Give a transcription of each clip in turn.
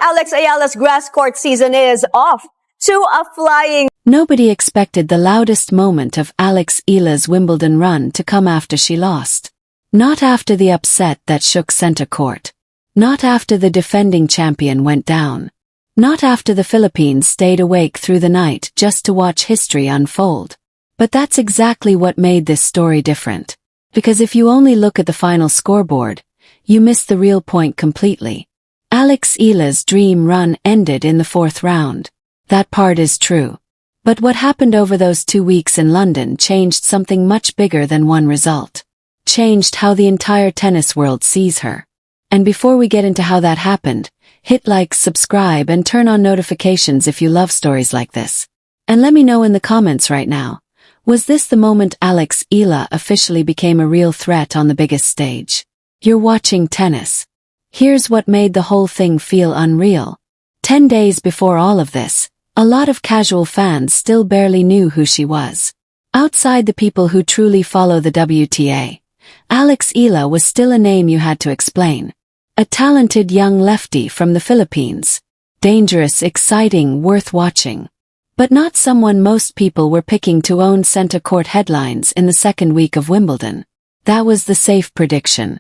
Alex Ayala's grass court season is off to a flying. Nobody expected the loudest moment of Eala's Wimbledon run to come after she lost. Not after the upset that shook center court. Not after the defending champion went down. Not after the Philippines stayed awake through the night just to watch history unfold. But that's exactly what made this story different. Because if you only look at the final scoreboard, you miss the real point completely. Eala's dream run ended in the fourth round. That part is true. But what happened over those 2 weeks in London changed something much bigger than one result. Changed how the entire tennis world sees her. And before we get into how that happened, hit like, subscribe, and turn on notifications if you love stories like this. And let me know in the comments right now. Was this the moment Eala officially became a real threat on the biggest stage? You're watching tennis. Here's what made the whole thing feel unreal. 10 days before all of this, a lot of casual fans still barely knew who she was. Outside the people who truly follow the WTA, Eala was still a name you had to explain. A talented young lefty from the Philippines. Dangerous, exciting, worth watching. But not someone most people were picking to own center court headlines in the second week of Wimbledon. That was the safe prediction.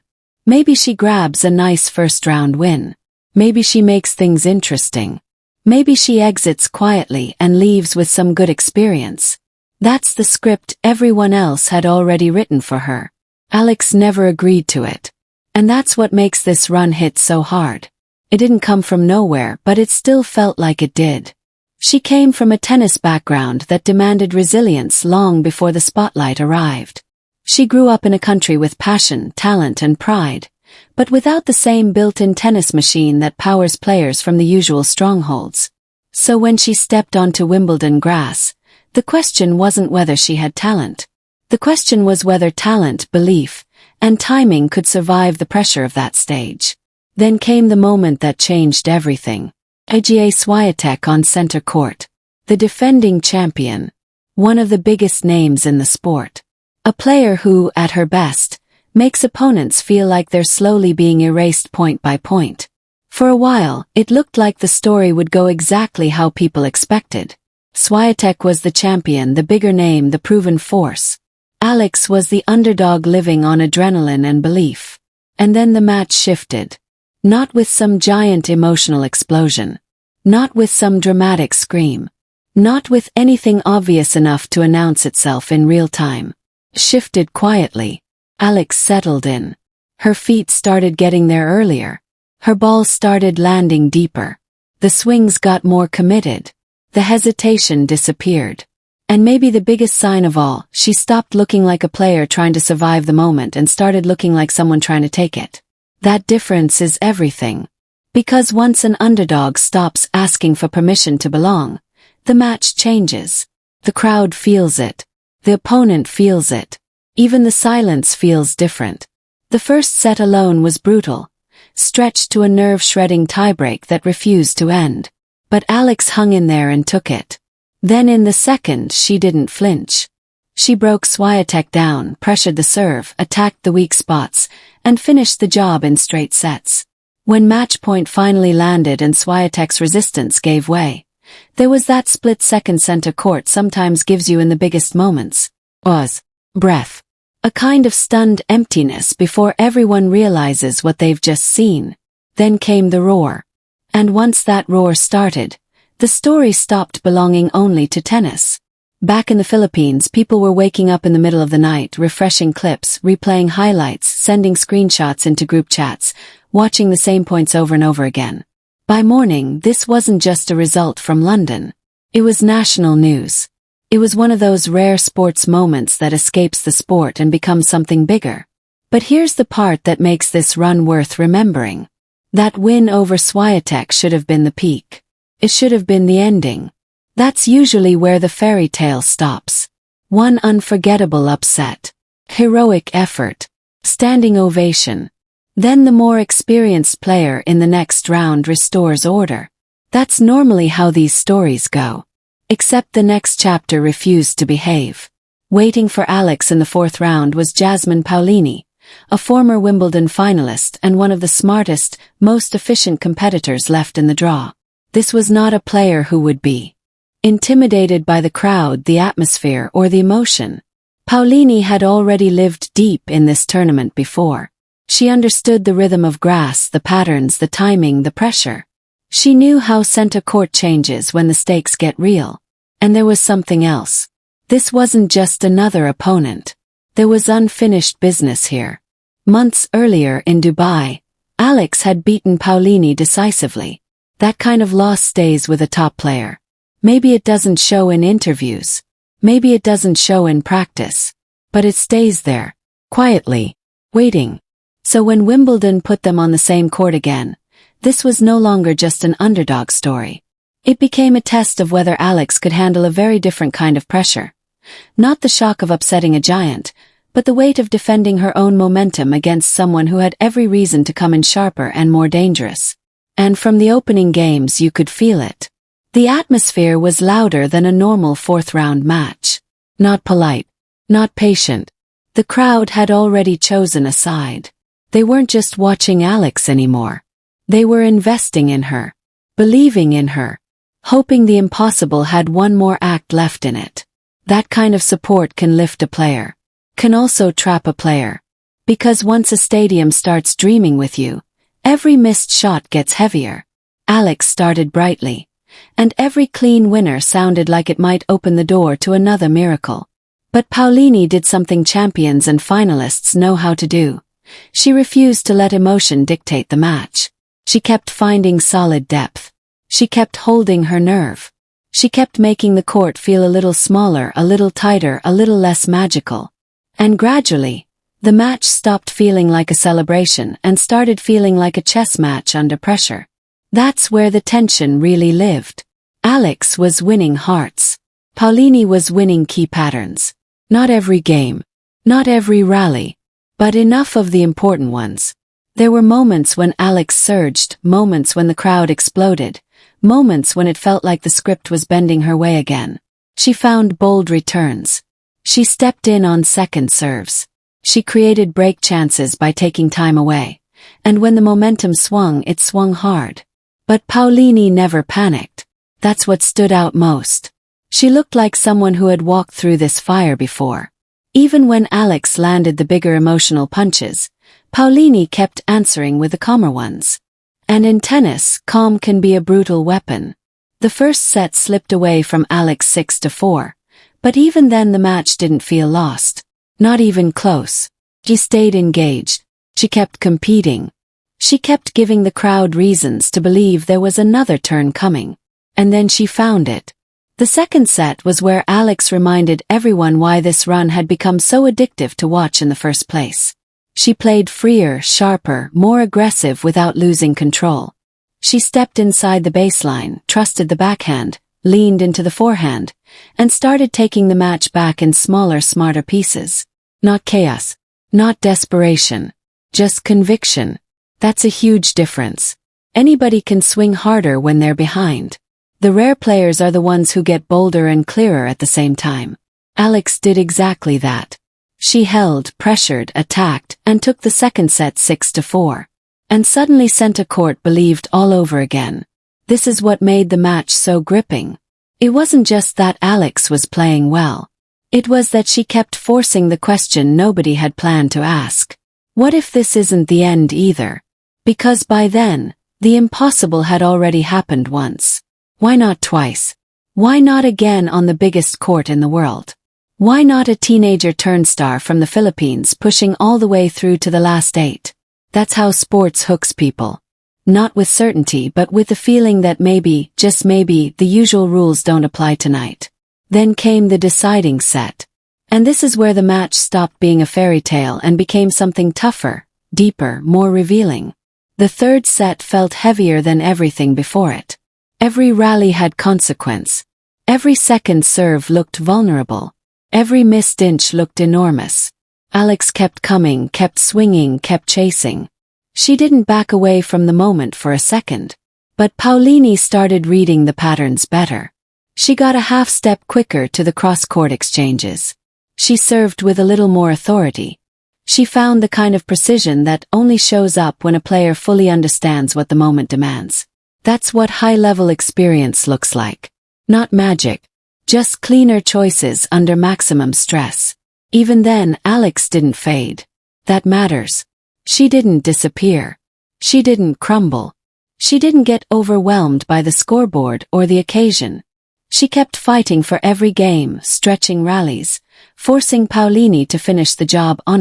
Maybe she grabs a nice first-round win. Maybe she makes things interesting. Maybe she exits quietly and leaves with some good experience. That's the script everyone else had already written for her. Alex never agreed to it. And that's what makes this run hit so hard. It didn't come from nowhere, but it still felt like it did. She came from a tennis background that demanded resilience long before the spotlight arrived. She grew up in a country with passion, talent, and pride, but without the same built-in tennis machine that powers players from the usual strongholds. So when she stepped onto Wimbledon grass, the question wasn't whether she had talent. The question was whether talent, belief, and timing could survive the pressure of that stage. Then came the moment that changed everything. Iga Świątek on center court. The defending champion. One of the biggest names in the sport. A player who, at her best, makes opponents feel like they're slowly being erased point by point. For a while, it looked like the story would go exactly how people expected. Świątek was the champion, the bigger name, the proven force. Alex was the underdog living on adrenaline and belief. And then the match shifted. Not with some giant emotional explosion. Not with some dramatic scream. Not with anything obvious enough to announce itself in real time. Shifted quietly. Alex settled in. Her feet started getting there earlier. Her ball started landing deeper. The swings got more committed. The hesitation disappeared. And maybe the biggest sign of all, she stopped looking like a player trying to survive the moment and started looking like someone trying to take it. That difference is everything. Because once an underdog stops asking for permission to belong, the match changes. The crowd feels it. The opponent feels it. Even the silence feels different. The first set alone was brutal, stretched to a nerve-shredding tiebreak that refused to end. But Alex hung in there and took it. Then in the second, she didn't flinch. She broke Świątek down, pressured the serve, attacked the weak spots, and finished the job in straight sets. When match point finally landed and Świątek's resistance gave way, there was that split-second center court sometimes gives you in the biggest moments. Breath. A kind of stunned emptiness before everyone realizes what they've just seen. Then came the roar. And once that roar started, the story stopped belonging only to tennis. Back in the Philippines, people were waking up in the middle of the night, refreshing clips, replaying highlights, sending screenshots into group chats, watching the same points over and over again. By morning, this wasn't just a result from London. It was national news. It was one of those rare sports moments that escapes the sport and becomes something bigger. But here's the part that makes this run worth remembering. That win over Świątek should have been the peak. It should have been the ending. That's usually where the fairy tale stops. One unforgettable upset. Heroic effort. Standing ovation. Then the more experienced player in the next round restores order. That's normally how these stories go. Except the next chapter refused to behave. Waiting for Alex in the fourth round was Jasmine Paolini, a former Wimbledon finalist and one of the smartest, most efficient competitors left in the draw. This was not a player who would be intimidated by the crowd, the atmosphere, or the emotion. Paolini had already lived deep in this tournament before. She understood the rhythm of grass, the patterns, the timing, the pressure. She knew how center court changes when the stakes get real. And there was something else. This wasn't just another opponent. There was unfinished business here. Months earlier in Dubai, Alex had beaten Paolini decisively. That kind of loss stays with a top player. Maybe it doesn't show in interviews. Maybe it doesn't show in practice. But it stays there, quietly, waiting. So when Wimbledon put them on the same court again, this was no longer just an underdog story. It became a test of whether Alex could handle a very different kind of pressure. Not the shock of upsetting a giant, but the weight of defending her own momentum against someone who had every reason to come in sharper and more dangerous. And from the opening games you could feel it. The atmosphere was louder than a normal fourth-round match. Not polite. Not patient. The crowd had already chosen a side. They weren't just watching Alex anymore. They were investing in her. Believing in her. Hoping the impossible had one more act left in it. That kind of support can lift a player. Can also trap a player. Because once a stadium starts dreaming with you, every missed shot gets heavier. Alex started brightly. And every clean winner sounded like it might open the door to another miracle. But Paolini did something champions and finalists know how to do. She refused to let emotion dictate the match. She kept finding solid depth. She kept holding her nerve. She kept making the court feel a little smaller, a little tighter, a little less magical. And gradually, the match stopped feeling like a celebration and started feeling like a chess match under pressure. That's where the tension really lived. Alex was winning hearts. Paolini was winning key patterns. Not every game. Not every rally. But enough of the important ones. There were moments when Alex surged, moments when the crowd exploded, moments when it felt like the script was bending her way again. She found bold returns. She stepped in on second serves. She created break chances by taking time away. And when the momentum swung, it swung hard. But Paolini never panicked. That's what stood out most. She looked like someone who had walked through this fire before. Even when Alex landed the bigger emotional punches, Paolini kept answering with the calmer ones. And in tennis, calm can be a brutal weapon. The first set slipped away from Alex 6-4. But even then the match didn't feel lost. Not even close. She stayed engaged. She kept competing. She kept giving the crowd reasons to believe there was another turn coming. And then she found it. The second set was where Alex reminded everyone why this run had become so addictive to watch in the first place. She played freer, sharper, more aggressive without losing control. She stepped inside the baseline, trusted the backhand, leaned into the forehand, and started taking the match back in smaller, smarter pieces. Not chaos. Not desperation. Just conviction. That's a huge difference. Anybody can swing harder when they're behind. The rare players are the ones who get bolder and clearer at the same time. Alex did exactly that. She held, pressured, attacked, and took the second set 6-4. And suddenly center court believed all over again. This is what made the match so gripping. It wasn't just that Alex was playing well. It was that she kept forcing the question nobody had planned to ask. What if this isn't the end either? Because by then, the impossible had already happened once. Why not twice? Why not again on the biggest court in the world? Why not a teenager turned star from the Philippines pushing all the way through to the last 8? That's how sports hooks people. Not with certainty but with the feeling that maybe, just maybe, the usual rules don't apply tonight. Then came the deciding set. And this is where the match stopped being a fairy tale and became something tougher, deeper, more revealing. The third set felt heavier than everything before it. Every rally had consequence. Every second serve looked vulnerable. Every missed inch looked enormous. Alex kept coming, kept swinging, kept chasing. She didn't back away from the moment for a second. But Paolini started reading the patterns better. She got a half step quicker to the cross-court exchanges. She served with a little more authority. She found the kind of precision that only shows up when a player fully understands what the moment demands. That's what high-level experience looks like. Not magic, just cleaner choices under maximum stress. Even then, Alex didn't fade. That matters. She didn't disappear. She didn't crumble. She didn't get overwhelmed by the scoreboard or the occasion. She kept fighting for every game, stretching rallies, forcing Paolini to finish the job honestly.